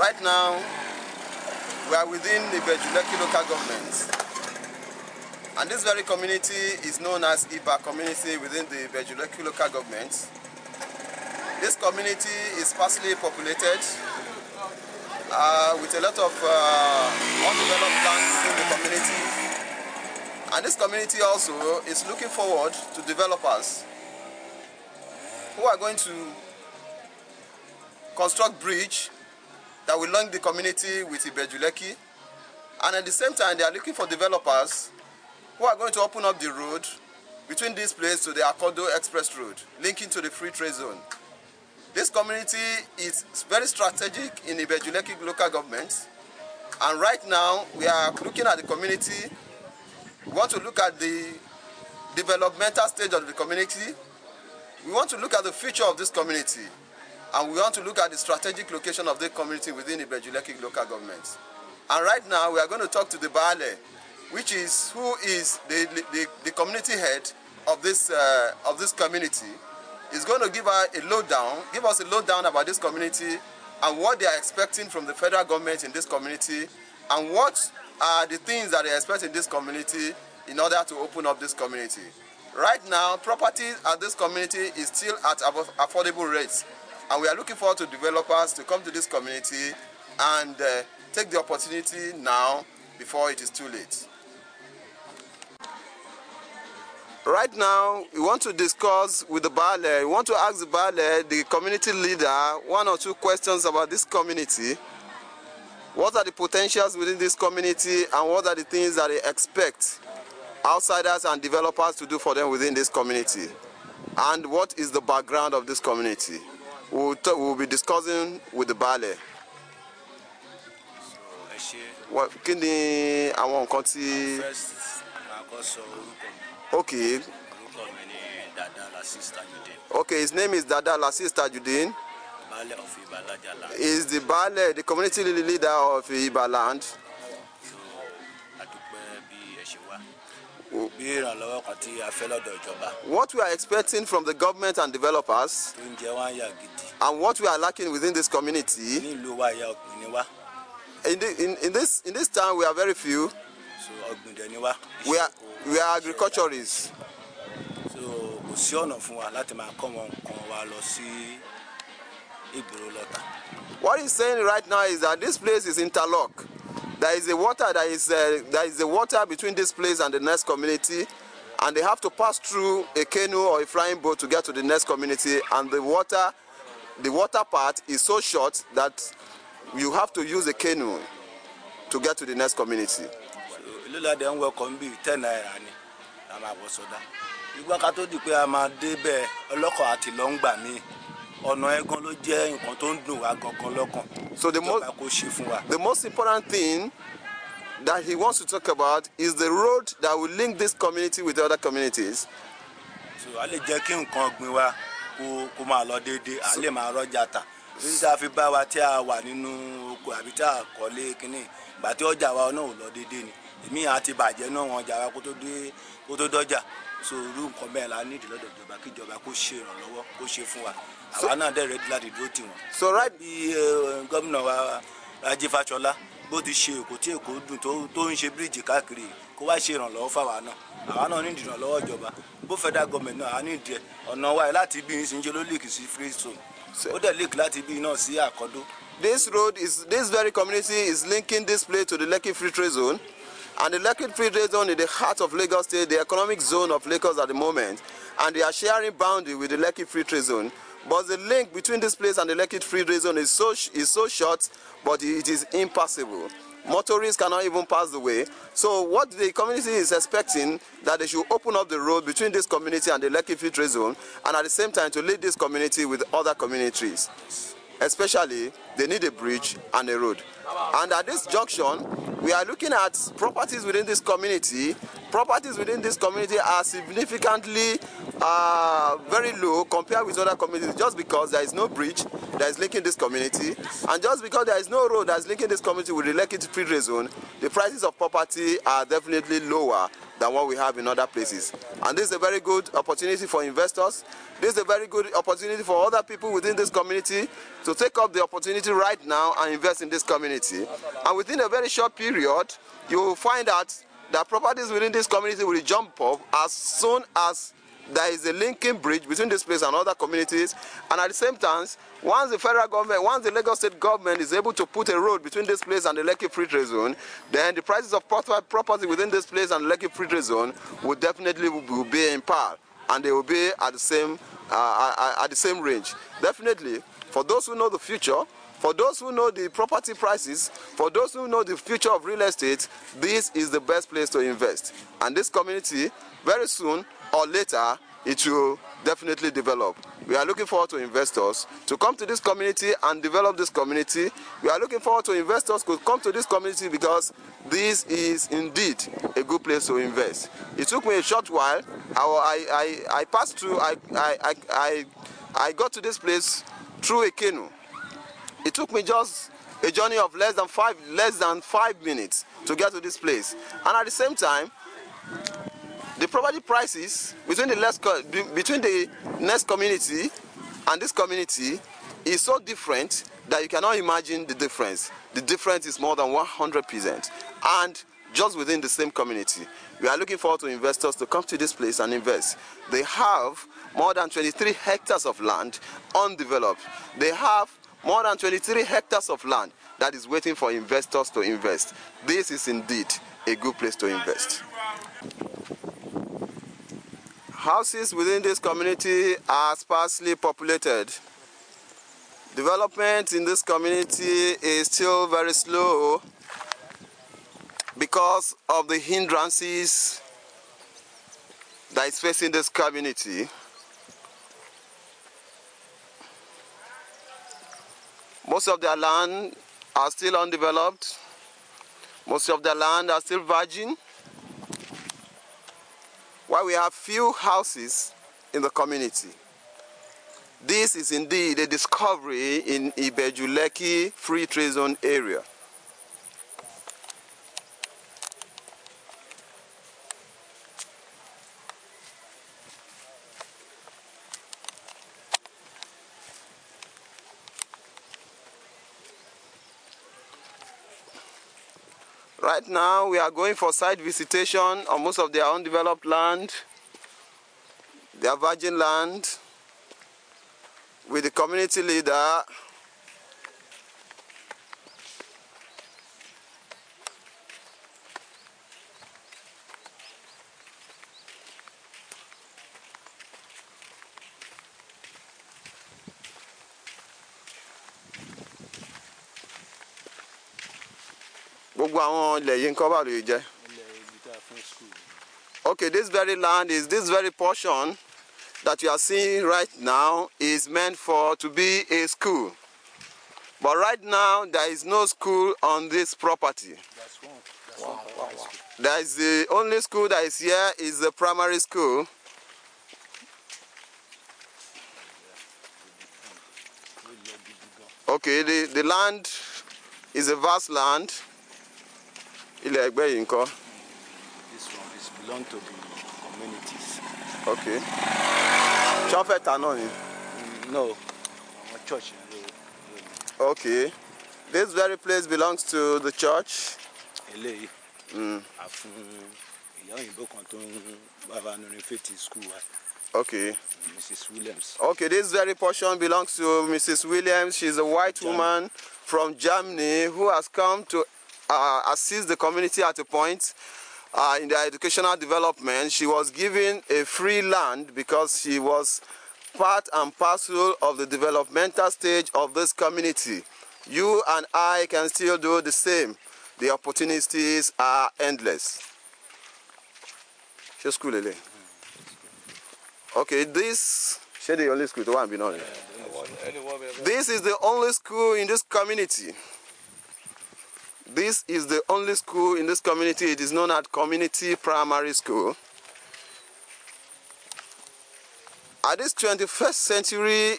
Right now, we are within the Lekki local government. And this very community is known as Iba community within the Lekki local government. This community is sparsely populated with a lot of undeveloped land in the community. And this community also is looking forward to developers who are going to construct bridge that will link the community with Iba Lekki. And at the same time, they are looking for developers who are going to open up the road between this place to the Akodo Express Road, linking to the free trade zone. This community is very strategic in Iba Lekki local government. And right now, we are looking at the community. We want to look at the developmental stage of the community. We want to look at the future of this community. And we want to look at the strategic location of the community within Iba Lekki local government. And right now, we are going to talk to the Baale, who is the community head of this community. Is going to give us a lowdown about this community and what they are expecting from the federal government in this community, and what are the things that they expect in this community in order to open up this community. Right now, property at this community is still at affordable rates, and we are looking forward to developers to come to this community and take the opportunity now before it is too late. Right now, we want to discuss with the Baale. We want to ask the Baale, the community leader, one or two questions about this community. What are the potentials within this community, and what are the things that they expect outsiders and developers to do for them within this community? And what is the background of this community? We'll be discussing with the Baale. Okay. Okay, his name is Dada Lassis Tajudeen. He is the Baale, the community leader of Iba land. What we are expecting from the government and developers, and what we are lacking within this community, in this town we are very few. We are agriculturists. What he's saying right now is that this place is interlocked. There is a water between this place and the next community, and they have to pass through a canoe or a flying boat to get to the next community. And the water part is so short that you have to use a canoe to get to the next community. So the most important thing that he wants to talk about is the road that will link this community with other communities. So right, Governor Rajifachola, both the show, bridge, both federal government, I need or no why Lati beans in Jolo Lake is free soon. So the lake Lati be no see Akodo. This very community is linking this place to the Lekki Free Trade Zone. And the Lekki Free Trade Zone is the heart of Lagos State, the economic zone of Lagos at the moment. And they are sharing boundary with the Lekki Free Trade Zone. But the link between this place and the Lekki Free Trade Zone is so short, but it is impassable. Motorists cannot even pass the way. So what the community is expecting, that they should open up the road between this community and the Lekki Free Trade Zone, and at the same time to lead this community with other communities. Especially, they need a bridge and a road. And at this junction, we are looking at properties within this community properties within this community are significantly very low compared with other communities, just because there is no bridge that is linking this community, and just because there is no road that is linking this community with the Lekki free trade zone, the prices of property are definitely lower than what we have in other places. And this is a very good opportunity for investors. This is a very good opportunity for other people within this community to take up the opportunity right now and invest in this community. And within a very short period, you will find out that properties within this community will jump up as soon as there is a linking bridge between this place and other communities. And at the same time, once the federal government, once the Lagos state government is able to put a road between this place and the Lekki free trade zone, then the prices of property within this place and the Lekki free trade zone will definitely be in par, and they will be at the same range. Definitely, for those who know the future, for those who know the property prices, for those who know the future of real estate, this is the best place to invest. And this community, very soon or later, it will definitely develop. We are looking forward to investors to come to this community and develop this community. We are looking forward to investors to come to this community because this is indeed a good place to invest. It took me a short while. I passed through, I got to this place through a canoe. It took me just a journey of less than 5 minutes to get to this place. And at the same time, the property prices between the next community and this community is so different that you cannot imagine the difference. The difference is more than 100%, and just within the same community. We are looking forward to investors to come to this place and invest. They have more than 23 hectares of land undeveloped. They have more than 23 hectares of land that is waiting for investors to invest. This is indeed a good place to invest. Houses within this community are sparsely populated. Development in this community is still very slow because of the hindrances that is facing this community. Most of their land are still undeveloped. Most of their land are still virgin. While we have few houses in the community. This is indeed a discovery in Iba Oloja free trade zone area. Right now, we are going for site visitation on most of their undeveloped land, their virgin land, with the community leader. Okay, this very land is this very portion that you are seeing right now is meant to be a school. But right now there is no school on this property. Wow. There is the only school that is here is the primary school. Okay, the land is a vast land. This one is belong to the communities. Okay. No, church. Okay. This very place belongs to the church. Okay. Mrs. Williams. Okay, this very portion belongs to Mrs. Williams. She's a white woman from Germany who has come to assist the community at a point in their educational development. She was given a free land because she was part and parcel of the developmental stage of this community. You and I can still do the same. The opportunities are endless. Okay, this is the only school. This is the only school in this community. This is the only school in this community. It is known as Community Primary School. At this 21st century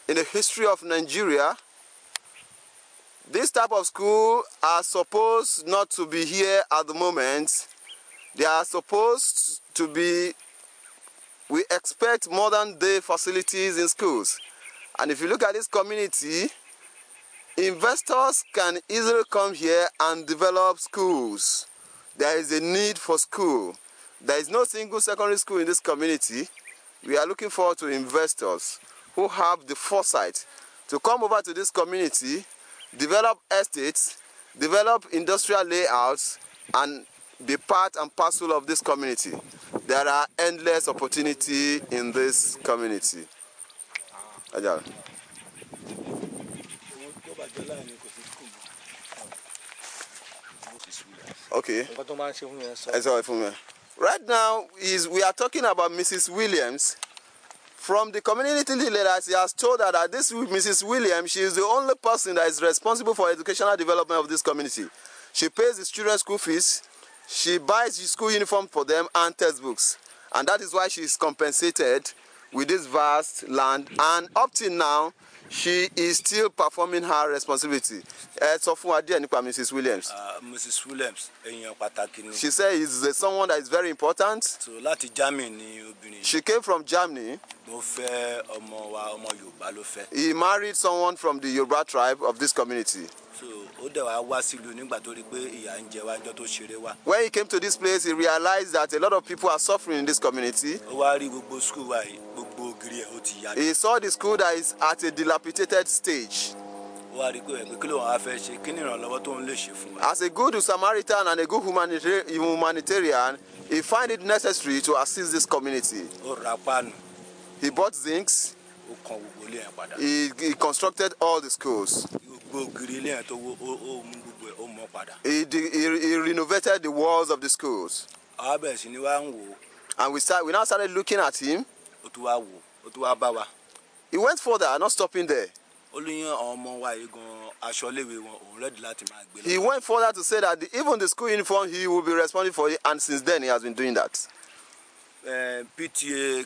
in the history of Nigeria, this type of school are supposed not to be here at the moment. They are supposed to be, we expect modern day facilities in schools. And if you look at this community, investors can easily come here and develop schools. There is a need for school. There is no single secondary school in this community. We are looking forward to investors who have the foresight to come over to this community, develop estates, develop industrial layouts, and be part and parcel of this community. There are endless opportunities in this community. Okay. Right now, we are talking about Mrs. Williams. From the community leaders, he has told her that this Mrs. Williams, she is the only person that is responsible for educational development of this community. She pays the children's school fees, she buys the school uniform for them and textbooks. And that is why she is compensated with this vast land. And up till now, she is still performing her responsibility. So for Mrs. Williams. Mrs. Williams, she said he's someone that is very important. So láti Germany. She came from Germany. He married someone from the Yoruba tribe of this community. So when he came to this place, he realized that a lot of people are suffering in this community. He saw the school that is at a dilapidated stage. As a good Samaritan and a good humanitarian, he found it necessary to assist this community. He bought zincs. He constructed all the schools. He renovated the walls of the schools. And we now started looking at him. He went further, not stopping there. He went further to say that even the school uniform, he will be responsible for it, and since then he has been doing that. PTA,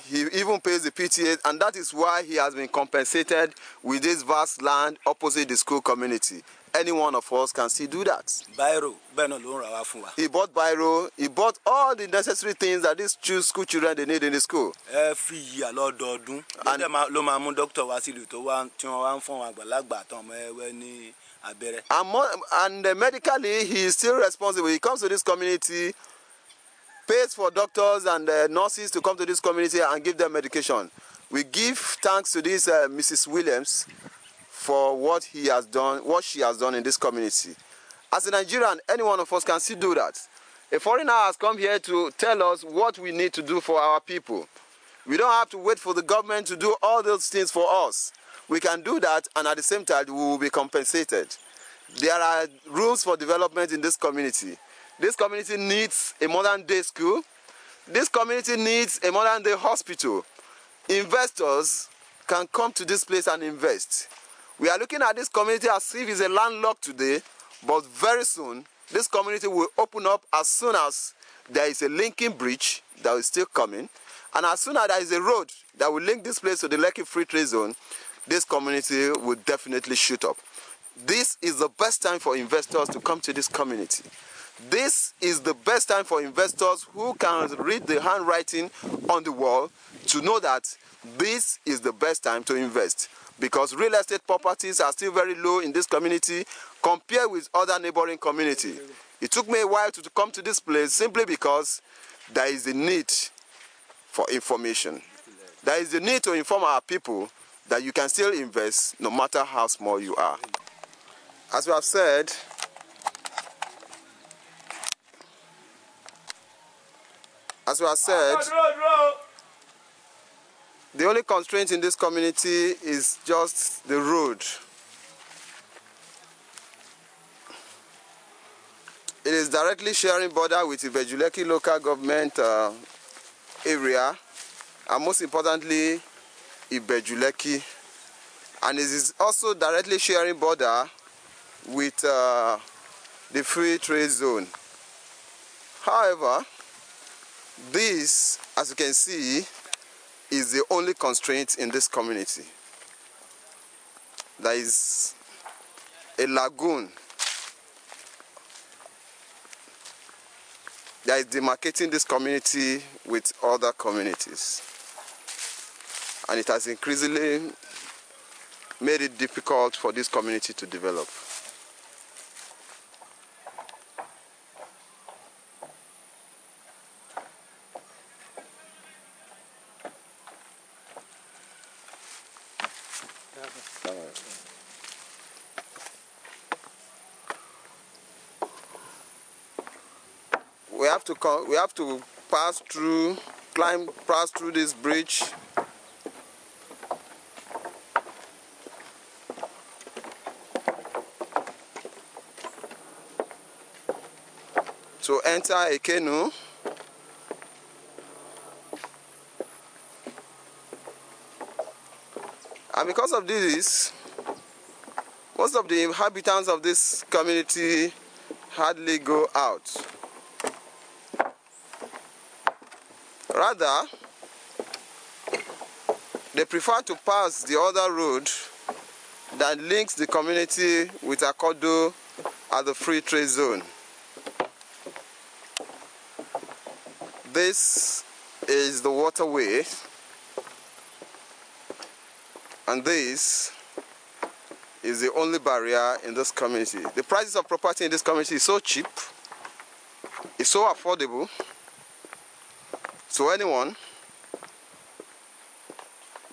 he even pays the PTA, and that is why he has been compensated with this vast land opposite the school community. Any one of us can still do that. He bought biro, he bought all the necessary things that these school children they need in the school. Every year, and medically, he is still responsible. He comes to this community, pays for doctors and nurses to come to this community and give them medication. We give thanks to this Mrs. Williams for what he has done, what she has done in this community. As a Nigerian, any one of us can still do that. A foreigner has come here to tell us what we need to do for our people. We don't have to wait for the government to do all those things for us. We can do that, and at the same time, we will be compensated. There are rooms for development in this community. This community needs a modern-day school. This community needs a modern-day hospital. Investors can come to this place and invest. We are looking at this community as if it's a landlocked today, but very soon, this community will open up as soon as there is a linking bridge that is still coming, and as soon as there is a road that will link this place to the Lekki Free Trade Zone, this community will definitely shoot up. This is the best time for investors to come to this community. This is the best time for investors who can read the handwriting on the wall to know that this is the best time to invest, because real estate properties are still very low in this community compared with other neighboring communities. It took me a while to come to this place simply because there is a need for information. There is a need to inform our people that you can still invest no matter how small you are. As we have said, the only constraint in this community is just the road. It is directly sharing border with Iba Oloja local government area, and most importantly, Iba Oloja and it is also directly sharing border with the free trade zone. However, this, as you can see, is the only constraint in this community. There is a lagoon that is demarcating this community with other communities, and it has increasingly made it difficult for this community to develop. We have to pass through this bridge to enter a canoe. And because of this, most of the inhabitants of this community hardly go out. Rather, they prefer to pass the other road that links the community with Akodo at the free trade zone. This is the waterway, and this is the only barrier in this community. The prices of property in this community is so cheap, it's so affordable to anyone,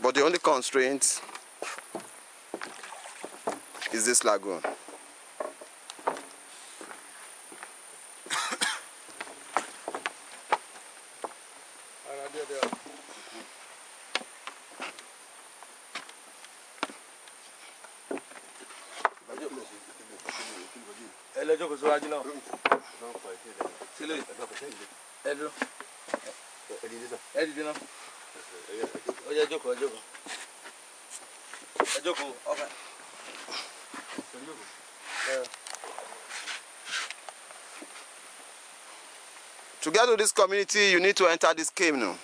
but the only constraint is this lagoon. To get to this community, you need to enter this canoe.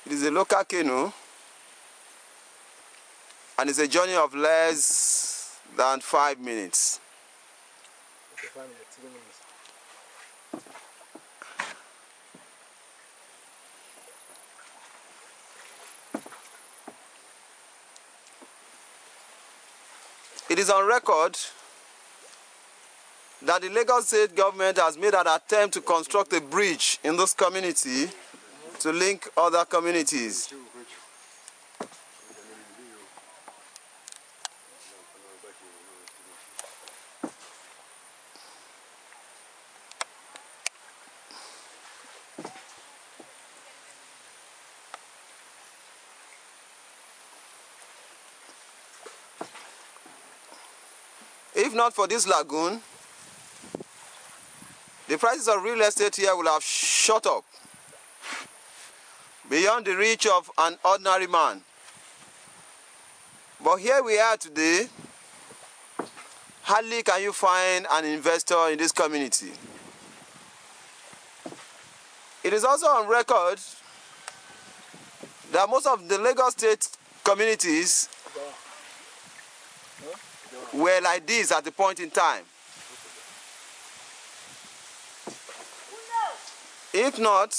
It is a local canoe, and it's a journey of less than 5 minutes. Okay, 5 minutes, 3 minutes. It is on record that the Lagos State government has made an attempt to construct a bridge in this community to link other communities. If not for this lagoon, the prices of real estate here will have shot up beyond the reach of an ordinary man. But here we are today. Hardly can you find an investor in this community. It is also on record that most of the Lagos State communities were like this at the point in time. If not,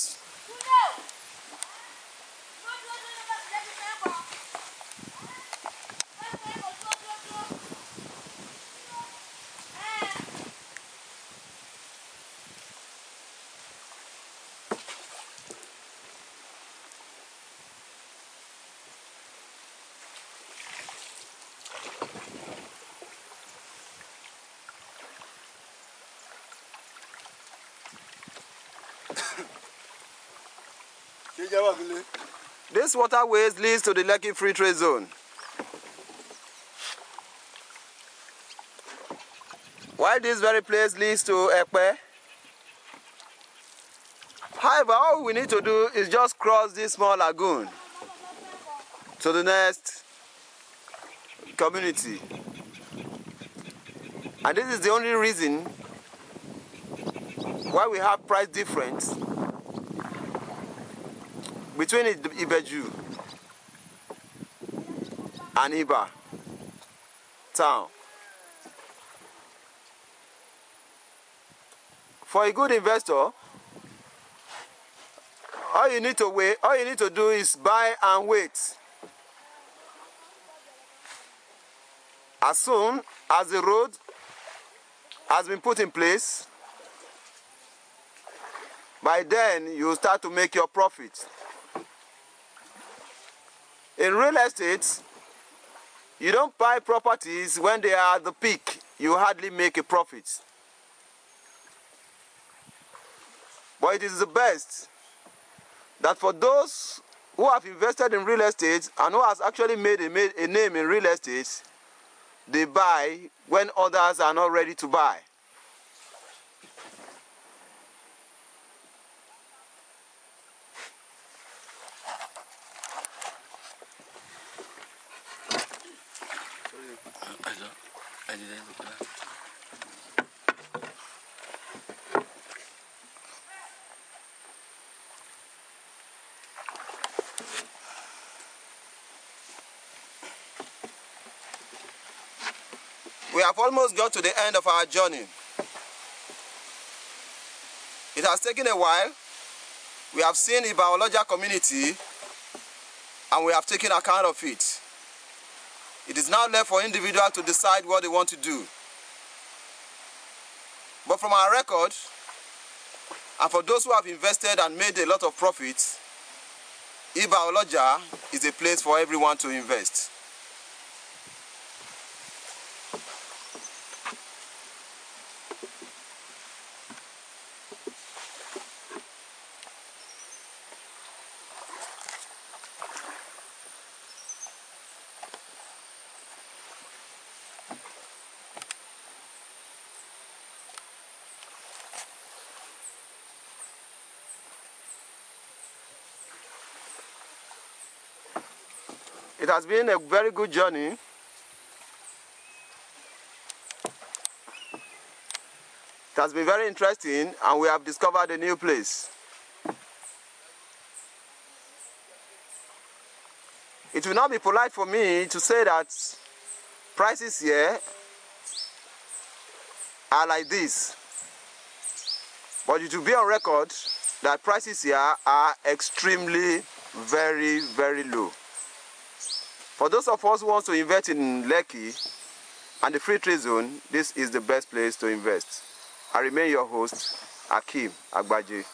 this waterways leads to the Lekki Free Trade Zone. While this very place leads to Ekpe. However, all we need to do is just cross this small lagoon to the next community. And this is the only reason why we have price difference between Ibeju and Iba town. For a good investor, all you need to do is buy and wait. As soon as the road has been put in place, by then you start to make your profit. In real estate, you don't buy properties when they are at the peak. You hardly make a profit. But it is the best that for those who have invested in real estate and who has actually made a name in real estate, they buy when others are not ready to buy. We have almost got to the end of our journey. It has taken a while. We have seen Iba Oloja community and we have taken account of it. It is now left for individuals to decide what they want to do. But from our record, and for those who have invested and made a lot of profits, Iba Oloja is a place for everyone to invest. It has been a very good journey. It has been very interesting and we have discovered a new place. It will not be polite for me to say that prices here are like this. But it will be on record that prices here are extremely very, very low. For those of us who want to invest in Lekki and the free trade zone, this is the best place to invest. I remain your host, Hakeem Agbaje.